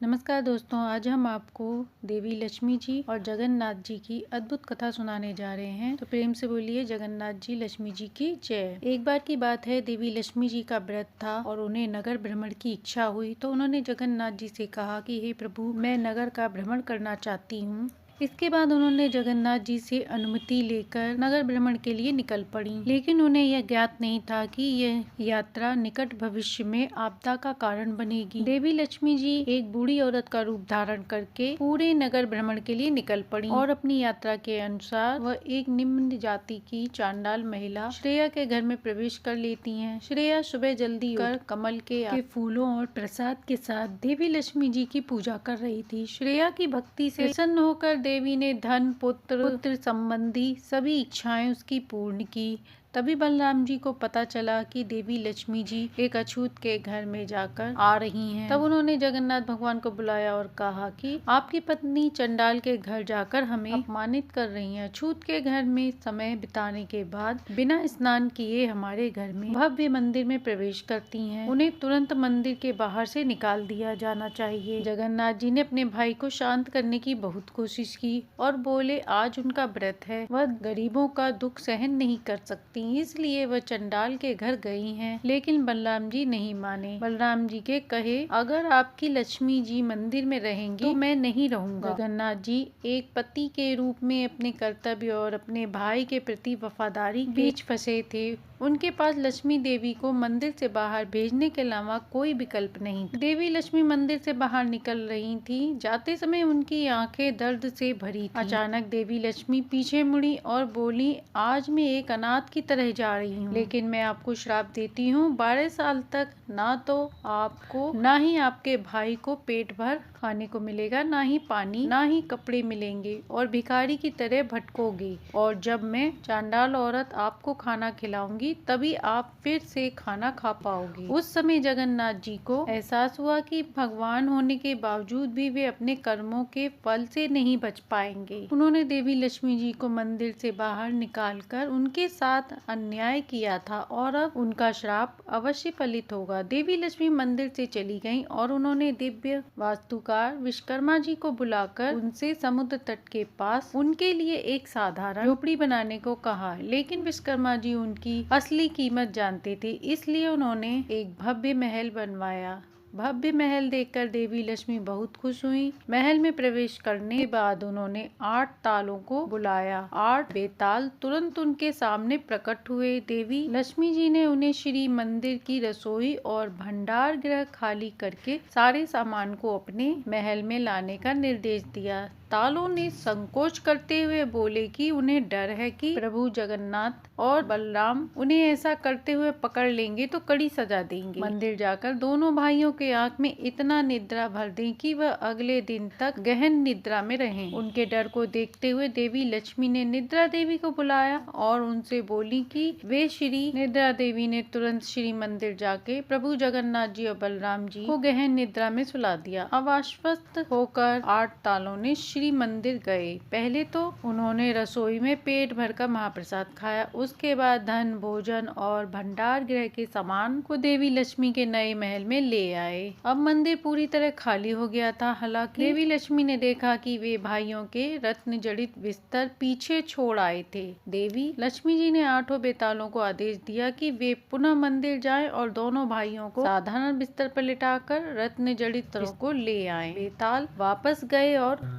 नमस्कार दोस्तों, आज हम आपको देवी लक्ष्मी जी और जगन्नाथ जी की अद्भुत कथा सुनाने जा रहे हैं। तो प्रेम से बोलिए जगन्नाथ जी लक्ष्मी जी की जय। एक बार की बात है, देवी लक्ष्मी जी का व्रत था और उन्हें नगर भ्रमण की इच्छा हुई। तो उन्होंने जगन्नाथ जी से कहा कि हे प्रभु, मैं नगर का भ्रमण करना चाहती हूँ। इसके बाद उन्होंने जगन्नाथ जी से अनुमति लेकर नगर भ्रमण के लिए निकल पड़ी। लेकिन उन्हें यह ज्ञात नहीं था कि यह यात्रा निकट भविष्य में आपदा का कारण बनेगी। देवी लक्ष्मी जी एक बूढ़ी औरत का रूप धारण करके पूरे नगर भ्रमण के लिए निकल पड़ी और अपनी यात्रा के अनुसार वह एक निम्न जाति की चांडाल महिला श्रेया के घर में प्रवेश कर लेती हैं। श्रेया सुबह जल्दी कर कमल के फूलों और प्रसाद के साथ देवी लक्ष्मी जी की पूजा कर रही थी। श्रेया की भक्ति से प्रसन्न होकर देवी ने धन, पुत्र संबंधी सभी इच्छाएं उसकी पूर्ण की। तभी बलराम जी को पता चला कि देवी लक्ष्मी जी एक अछूत के घर में जाकर आ रही हैं। तब उन्होंने जगन्नाथ भगवान को बुलाया और कहा कि आपकी पत्नी चंडाल के घर जाकर हमें अपमानित कर रही हैं। अछूत के घर में समय बिताने के बाद बिना स्नान किए हमारे घर में भव्य मंदिर में प्रवेश करती हैं। उन्हें तुरंत मंदिर के बाहर से निकाल दिया जाना चाहिए। जगन्नाथ जी ने अपने भाई को शांत करने की बहुत कोशिश की और बोले आज उनका व्रत है, वह गरीबों का दुख सहन नहीं कर सकती, इसलिए वह चंडाल के घर गई हैं। लेकिन बलराम जी नहीं माने। बलराम जी के कहे अगर आपकी लक्ष्मी जी मंदिर में रहेंगी तो मैं नहीं रहूंगा। जगन्नाथ जी एक पति के रूप में अपने कर्तव्य और अपने भाई के प्रति वफादारी के बीच फंसे थे। उनके पास लक्ष्मी देवी को मंदिर से बाहर भेजने के अलावा कोई विकल्प नहीं था। देवी लक्ष्मी मंदिर से बाहर निकल रही थी। जाते समय उनकी आंखें दर्द से भरी थी। अचानक देवी लक्ष्मी पीछे मुड़ी और बोली आज मैं एक अनाथ की तरह जा रही हूँ, लेकिन मैं आपको श्राप देती हूँ 12 साल तक ना तो आपको ना ही आपके भाई को पेट भर खाने को मिलेगा, ना ही पानी ना ही कपड़े मिलेंगे और भिखारी की तरह भटकोगे। और जब मैं चांडाल औरत आपको खाना खिलाऊंगी तभी आप फिर से खाना खा पाओगे। उस समय जगन्नाथ जी को एहसास हुआ कि भगवान होने के बावजूद भी वे अपने कर्मों के फल से नहीं बच पाएंगे। उन्होंने देवी लक्ष्मी जी को मंदिर से बाहर निकालकर उनके साथ अन्याय किया था और अब उनका श्राप अवश्य फलित होगा। देवी लक्ष्मी मंदिर से चली गईं और उन्होंने दिव्य वास्तुकार विश्वकर्मा जी को बुलाकर उनसे समुद्र तट के पास उनके लिए एक साधारण झोपड़ी बनाने को कहा। लेकिन विश्वकर्मा जी उनकी असली कीमत जानते थे, इसलिए उन्होंने एक भव्य महल बनवाया। भव्य महल देखकर देवी लक्ष्मी बहुत खुश हुई। महल में प्रवेश करने के बाद उन्होंने 8 तालों को बुलाया। 8 बेताल तुरंत उनके सामने प्रकट हुए। देवी लक्ष्मी जी ने उन्हें श्री मंदिर की रसोई और भंडार गृह खाली करके सारे सामान को अपने महल में लाने का निर्देश दिया। तालों ने संकोच करते हुए बोले कि उन्हें डर है कि प्रभु जगन्नाथ और बलराम उन्हें ऐसा करते हुए पकड़ लेंगे तो कड़ी सजा देंगे। मंदिर जाकर दोनों भाइयों के आंख में इतना निद्रा भर दें कि वह अगले दिन तक गहन निद्रा में रहें। उनके डर को देखते हुए देवी लक्ष्मी ने निद्रा देवी को बुलाया और उनसे बोली कि वे श्री निद्रा देवी ने तुरंत श्री मंदिर जाके प्रभु जगन्नाथ जी और बलराम जी को गहन निद्रा में सुला दिया। अब आश्वस्त होकर 8 तालों ने श्री मंदिर गए। पहले तो उन्होंने रसोई में पेट भरकर महाप्रसाद खाया। उसके बाद धन, भोजन और भंडार गृह के सामान को देवी लक्ष्मी के नए महल में ले आए। अब मंदिर पूरी तरह खाली हो गया था। हालांकि देवी लक्ष्मी ने देखा कि वे भाइयों के रत्न जड़ित बिस्तर पीछे छोड़ आए थे। देवी लक्ष्मी जी ने 8 बेतालों को आदेश दिया कि वे पुनः मंदिर जाएं और दोनों भाइयों को साधारण बिस्तर पर लिटाकर रत्न जड़ित बिस्तरों को ले आए। बेताल वापस गए और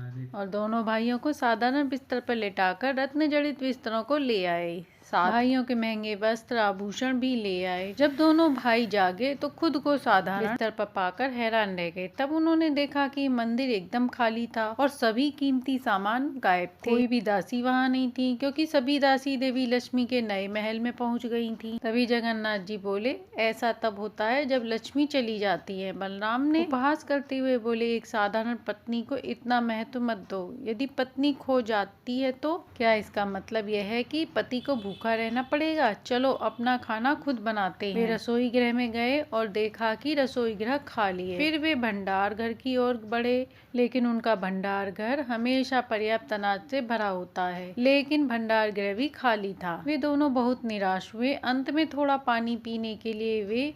दोनों भाइयों को साधारण बिस्तर पर लेटाकर रत्न जड़ित बिस्तरों को ले आए। साथ भाइयों के महंगे वस्त्र आभूषण भी ले आए। जब दोनों भाई जागे तो खुद को साधारण बिस्तर पर पाकर हैरान रह गए। तब उन्होंने देखा कि मंदिर एकदम खाली था और सभी कीमती सामान गायब थे। कोई भी दासी वहाँ नहीं थी, क्योंकि सभी दासी देवी लक्ष्मी के नए महल में पहुँच गई थी। तभी जगन्नाथ जी बोले ऐसा तब होता है जब लक्ष्मी चली जाती है। बलराम ने उपहास करते हुए बोले एक साधारण पत्नी को इतना महत्व मत दो। यदि पत्नी खो जाती है तो क्या इसका मतलब यह है कि पति को भूखा रहना पड़ेगा? चलो अपना खाना खुद बनाते हैं। वे रसोई गृह में गए और देखा कि रसोई गृह खाली है। फिर वे भंडार घर की ओर बढ़े, लेकिन उनका भंडार घर हमेशा पर्याप्त अनाज से भरा होता है, लेकिन भंडार गृह भी खाली था। वे दोनों बहुत निराश हुए। अंत में थोड़ा पानी पीने के लिए वे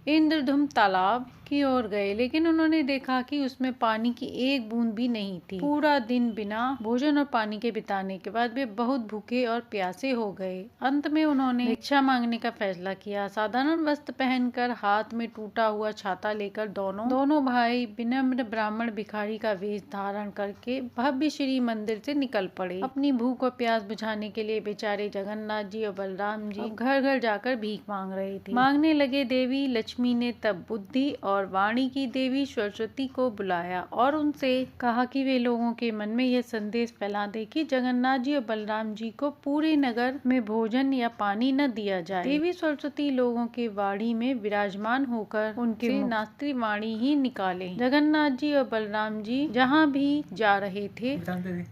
इंद्रधुम तालाब की ओर गए, लेकिन उन्होंने देखा कि उसमें पानी की एक बूंद भी नहीं थी। पूरा दिन बिना भोजन और पानी के बिताने के बाद वे बहुत भूखे और प्यासे हो गए। अंत में उन्होंने भिक्षा मांगने का फैसला किया। साधारण वस्त्र पहनकर, हाथ में टूटा हुआ छाता लेकर दोनों भाई विनम्र ब्राह्मण भिखारी का वेश धारण करके भव्य श्री मंदिर से निकल पड़े। अपनी भूख और प्यास बुझाने के लिए बेचारे जगन्नाथ जी और बलराम जी घर घर जाकर भीख मांग रहे थे। मांगने लगे। देवी लक्ष्मी ने तब बुद्धि और वाणी की देवी सरस्वती को बुलाया और उनसे कहा कि वे लोगों के मन में यह संदेश फैला दे कि जगन्नाथ जी और बलराम जी को पूरे नगर में भोजन या पानी न दिया जाए। देवी सरस्वती लोगों के वाणी में विराजमान होकर उनके नास्त्री वाणी ही निकाले। जगन्नाथ जी और बलराम जी जहाँ भी जा रहे थे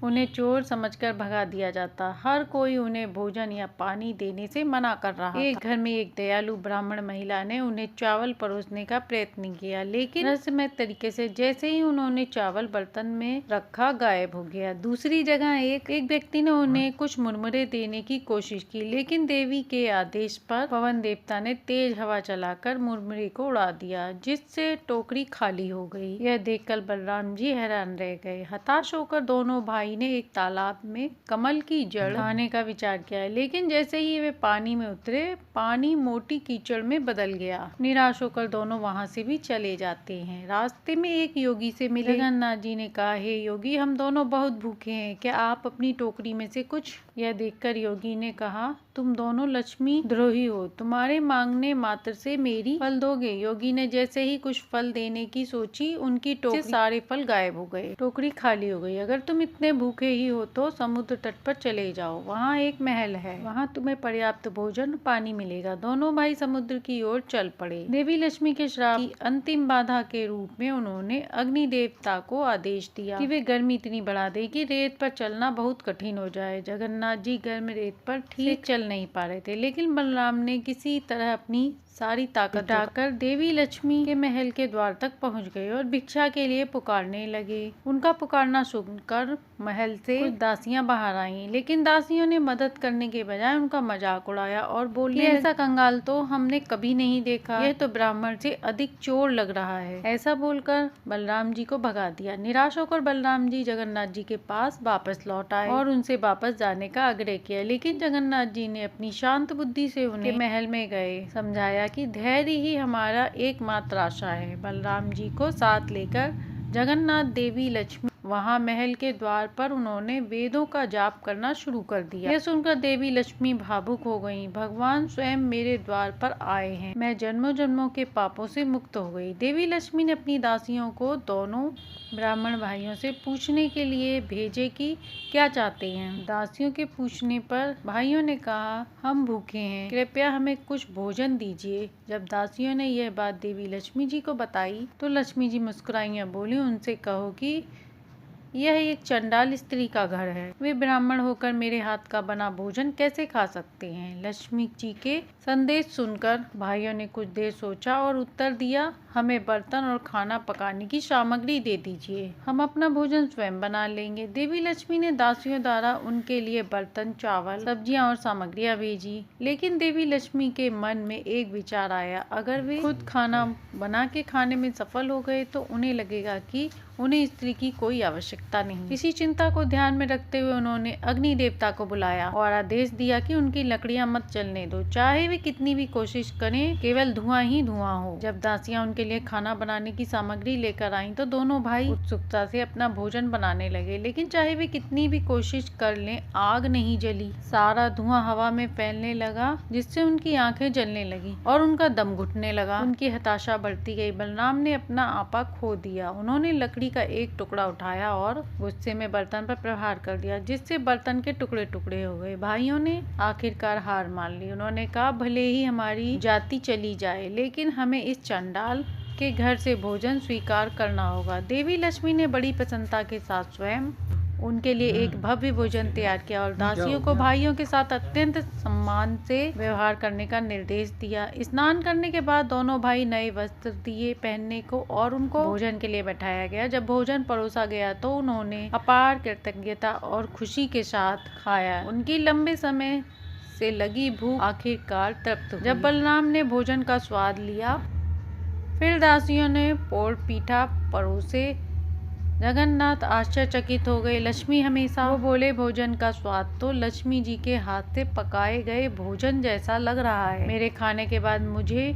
उन्हें चोर समझकर भगा दिया जाता। हर कोई उन्हें भोजन या पानी देने से मना कर रहा था। एक घर में एक दयालु ब्राह्मण महिला ने उन्हें चावल परोसने का प्रयत्न किया, लेकिन रहस्यमय तरीके से जैसे ही उन्होंने चावल बर्तन में रखा गायब हो गया। दूसरी जगह एक व्यक्ति ने उन्हें कुछ मुरमुरे देने की कोशिश की, लेकिन देवी के आदेश पर पवन देवता ने तेज हवा चलाकर मुरमुरे को उड़ा दिया, जिससे टोकरी खाली हो गई। यह देखकर बलराम जी हैरान रह गए। हताश होकर दोनों भाई ने एक तालाब में कमल की जड़ खाने का विचार किया, लेकिन जैसे ही वे पानी में उतरे, पानी मोटी कीचड़ में बदल गया। निराश होकर दोनों वहां से भी चले जाते हैं। रास्ते में एक योगी से मिले। जगन्नाथ जी ने कहा, हे योगी, हम दोनों बहुत भूखे हैं, क्या आप अपनी टोकरी में से कुछ? यह देखकर योगी ने कहा, तुम दोनों लक्ष्मी द्रोही हो, तुम्हारे मांगने मात्र से मेरी फल दोगे। योगी ने जैसे ही कुछ फल देने की सोची, उनकी टोकरी से सारे फल गायब हो गए। टोकरी खाली हो गई। अगर तुम इतने भूखे ही हो तो समुद्र तट पर चले जाओ, वहाँ एक महल है, वहाँ तुम्हें पर्याप्त भोजन पानी मिलेगा। दोनों भाई समुद्र की ओर चल पड़े। देवी लक्ष्मी के श्राप की अंतिम बाधा के रूप में उन्होंने अग्नि देवता को आदेश दिया कि वे गर्मी इतनी बढ़ा दे कि रेत पर चलना बहुत कठिन हो जाए। जगन्नाथ जी गर्म रेत पर ठीक चल नहीं पा रहे थे, लेकिन बलराम ने किसी तरह अपनी सारी ताकत जुटाकर देवी लक्ष्मी के महल के द्वार तक पहुंच गए और भिक्षा के लिए पुकारने लगे। उनका पुकारना सुनकर महल से कुछ दासियां बाहर आईं, लेकिन दासियों ने मदद करने के बजाय उनका मजाक उड़ाया और बोली, ऐसा कंगाल तो हमने कभी नहीं देखा, यह तो ब्राह्मण से अधिक चोर लग रहा है। ऐसा बोलकर बलराम जी को भगा दिया। निराश होकर बलराम जी जगन्नाथ जी के पास वापस लौट आए और उनसे वापस जाने का आग्रह किया, लेकिन जगन्नाथ जी ने अपनी शांत बुद्धि से उन्हें महल में गए समझाया कि धैर्य ही हमारा एकमात्र आशा है। बलराम जी को साथ लेकर जगन्नाथ देवी लक्ष्मी वहाँ महल के द्वार पर उन्होंने वेदों का जाप करना शुरू कर दिया। यह सुनकर देवी लक्ष्मी भावुक हो गईं। भगवान स्वयं मेरे द्वार पर आए हैं, मैं जन्मों जन्मों के पापों से मुक्त हो गई। देवी लक्ष्मी ने अपनी दासियों को दोनों ब्राह्मण भाइयों से पूछने के लिए भेजे कि क्या चाहते हैं। दासियों के पूछने पर भाइयों ने कहा, हम भूखे हैं, कृपया हमें कुछ भोजन दीजिए। जब दासियों ने यह बात देवी लक्ष्मी जी को बताई तो लक्ष्मी जी मुस्कुराई और बोली, उनसे कहो कि यह एक चंडाल स्त्री का घर है, वे ब्राह्मण होकर मेरे हाथ का बना भोजन कैसे खा सकते हैं। लक्ष्मी जी के संदेश सुनकर भाइयों ने कुछ देर सोचा और उत्तर दिया, हमें बर्तन और खाना पकाने की सामग्री दे दीजिए, हम अपना भोजन स्वयं बना लेंगे। देवी लक्ष्मी ने दासियों द्वारा उनके लिए बर्तन, चावल, सब्जियां और सामग्रियां भेजी, लेकिन देवी लक्ष्मी के मन में एक विचार आया, अगर वे खुद खाना बना के खाने में सफल हो गए तो उन्हें लगेगा कि उन्हें स्त्री की कोई आवश्यकता नहीं। इसी चिंता को ध्यान में रखते हुए उन्होंने अग्नि देवता को बुलाया और आदेश दिया कि उनकी लकड़ियां मत जलने दो, चाहे वे कितनी भी कोशिश करें, केवल धुआं ही धुआं हो। जब दासियां उनके लिए खाना बनाने की सामग्री लेकर आईं तो दोनों भाई उत्सुकता से अपना भोजन बनाने लगे, लेकिन चाहे वे कितनी भी कोशिश कर लें, आग नहीं जली। सारा धुआं हवा में फैलने लगा, जिससे उनकी आंखें जलने लगी और उनका दम घुटने लगा। उनकी हताशा बढ़ती गई। बलराम ने अपना आपा खो दिया। उन्होंने लकड़ी का एक टुकड़ा उठाया और गुस्से में बर्तन पर प्रहार कर दिया, जिससे बर्तन के टुकड़े टुकड़े हो गए। भाइयों ने आखिरकार हार मान ली। उन्होंने कहा, भले ही हमारी जाति चली जाए, लेकिन हमें इस चंडाल के घर से भोजन स्वीकार करना होगा। देवी लक्ष्मी ने बड़ी प्रसन्नता के साथ स्वयं उनके लिए एक भव्य भोजन तैयार किया और दासियों को भाइयों के साथ अत्यंत सम्मान से व्यवहार करने का निर्देश दिया। स्नान करने के बाद दोनों भाई नए वस्त्र दिए पहनने को और उनको भोजन के लिए बैठाया गया। जब भोजन परोसा गया तो उन्होंने अपार कृतज्ञता और खुशी के साथ खाया। उनकी लंबे समय से लगी भूख आखिरकार तृप्त हुई। जब बलराम ने भोजन का स्वाद लिया फिर दासियों ने पोरपीठा परोसे। जगन्नाथ आश्चर्यचकित हो गए। लक्ष्मी हमेशा वो बोले, भोजन का स्वाद तो लक्ष्मी जी के हाथ से पकाए गए भोजन जैसा लग रहा है। मेरे खाने के बाद मुझे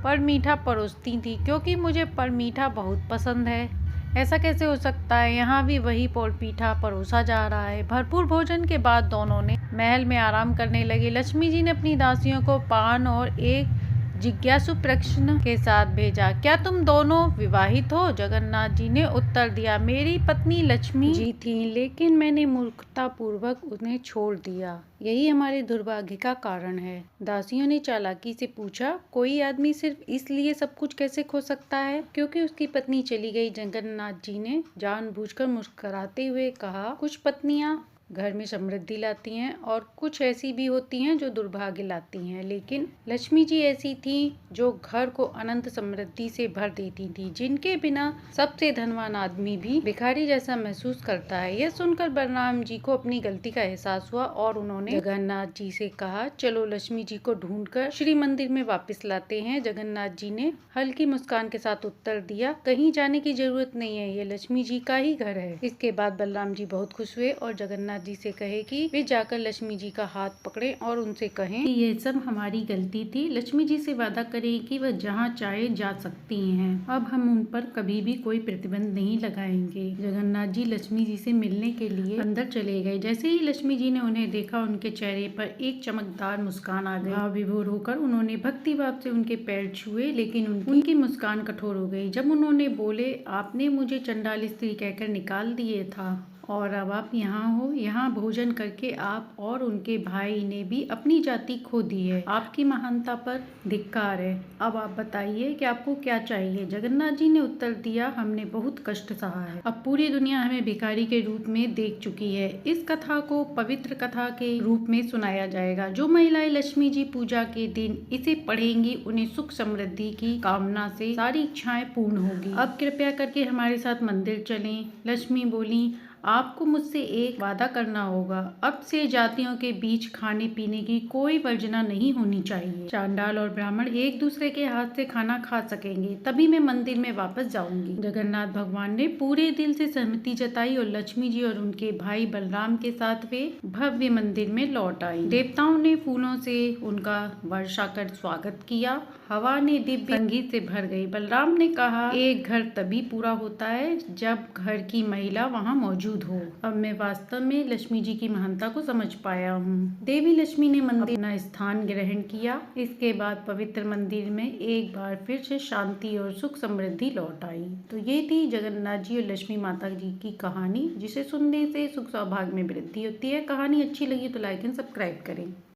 पर मीठा परोसती थी क्योंकि मुझे पर मीठा बहुत पसंद है। ऐसा कैसे हो सकता है? यहाँ भी वही पोरपीठा परोसा जा रहा है। भरपूर भोजन के बाद दोनों ने महल में आराम करने लगे। लक्ष्मी जी ने अपनी दासियों को पान और एक जिज्ञासु प्रश्न के साथ भेजा, क्या तुम दोनों विवाहित हो? जगन्नाथ जी ने उत्तर दिया, मेरी पत्नी लक्ष्मी जी थी, लेकिन मैंने मूर्खतापूर्वक उन्हें छोड़ दिया। यही हमारे दुर्भाग्य का कारण है। दासियों ने चालाकी से पूछा, कोई आदमी सिर्फ इसलिए सब कुछ कैसे खो सकता है क्योंकि उसकी पत्नी चली गई? जगन्नाथ जी ने जानबूझकर मुस्कुराते हुए कहा, कुछ पत्नियां घर में समृद्धि लाती हैं और कुछ ऐसी भी होती हैं जो दुर्भाग्य लाती हैं, लेकिन लक्ष्मी जी ऐसी थी जो घर को अनंत समृद्धि से भर देती थी, जिनके बिना सबसे धनवान आदमी भी भिखारी जैसा महसूस करता है। यह सुनकर बलराम जी को अपनी गलती का एहसास हुआ और उन्होंने जगन्नाथ जी से कहा, चलो लक्ष्मी जी को ढूंढकर श्री मंदिर में वापस लाते हैं। जगन्नाथ जी ने हल्की मुस्कान के साथ उत्तर दिया, कहीं जाने की जरूरत नहीं है, ये लक्ष्मी जी का ही घर है। इसके बाद बलराम जी बहुत खुश हुए और जगन्नाथ जी से कहे कि वे जाकर लक्ष्मी जी का हाथ पकड़े और उनसे कहें कि ये सब हमारी गलती थी। लक्ष्मी जी से वादा करें कि वह जहाँ चाहे जा सकती हैं। अब हम उन पर कभी भी कोई प्रतिबंध नहीं लगाएंगे। जगन्नाथ जी लक्ष्मी जी से मिलने के लिए अंदर चले गए। जैसे ही लक्ष्मी जी ने उन्हें देखा, उनके चेहरे पर एक चमकदार मुस्कान आ गई। भाव विभोर होकर उन्होंने भक्ति भाव से उनके पैर छुए, लेकिन उनकी मुस्कान कठोर हो गई जब उन्होंने बोले, आपने मुझे चंडाल स्त्री कहकर निकाल दिए था और अब आप यहाँ हो। यहाँ भोजन करके आप और उनके भाई ने भी अपनी जाति खो दी है। आपकी महानता पर धिक्कार है। अब आप बताइए कि आपको क्या चाहिए? जगन्नाथ जी ने उत्तर दिया, हमने बहुत कष्ट सहा है। अब पूरी दुनिया हमें भिखारी के रूप में देख चुकी है। इस कथा को पवित्र कथा के रूप में सुनाया जाएगा। जो महिलाएं लक्ष्मी जी पूजा के दिन इसे पढ़ेंगी, उन्हें सुख समृद्धि की कामना से सारी इच्छाएं पूर्ण होगी। अब कृपया करके हमारे साथ मंदिर चलें। लक्ष्मी बोली, आपको मुझसे एक वादा करना होगा। अब से जातियों के बीच खाने पीने की कोई वर्जना नहीं होनी चाहिए। चांडाल और ब्राह्मण एक दूसरे के हाथ से खाना खा सकेंगे, तभी मैं मंदिर में वापस जाऊंगी। जगन्नाथ भगवान ने पूरे दिल से सहमति जताई और लक्ष्मी जी और उनके भाई बलराम के साथ वे भव्य मंदिर में लौट आई। देवताओं ने फूलों से उनका वर्षा कर स्वागत किया। हवा ने दिव्य संगीत से भर गई। बलराम ने कहा, एक घर तभी पूरा होता है जब घर की महिला वहाँ मौजूद हो। अब मैं वास्तव में लक्ष्मी जी की महानता को समझ पाया हूँ। देवी लक्ष्मी ने मंदिर अपना स्थान ग्रहण किया। इसके बाद पवित्र मंदिर में एक बार फिर से शांति और सुख समृद्धि लौट आई। तो ये थी जगन्नाथ जी और लक्ष्मी माता जी की कहानी, जिसे सुनने से सुख सौभाग्य में वृद्धि होती है। कहानी अच्छी लगी तो लाइक एंड सब्सक्राइब करें।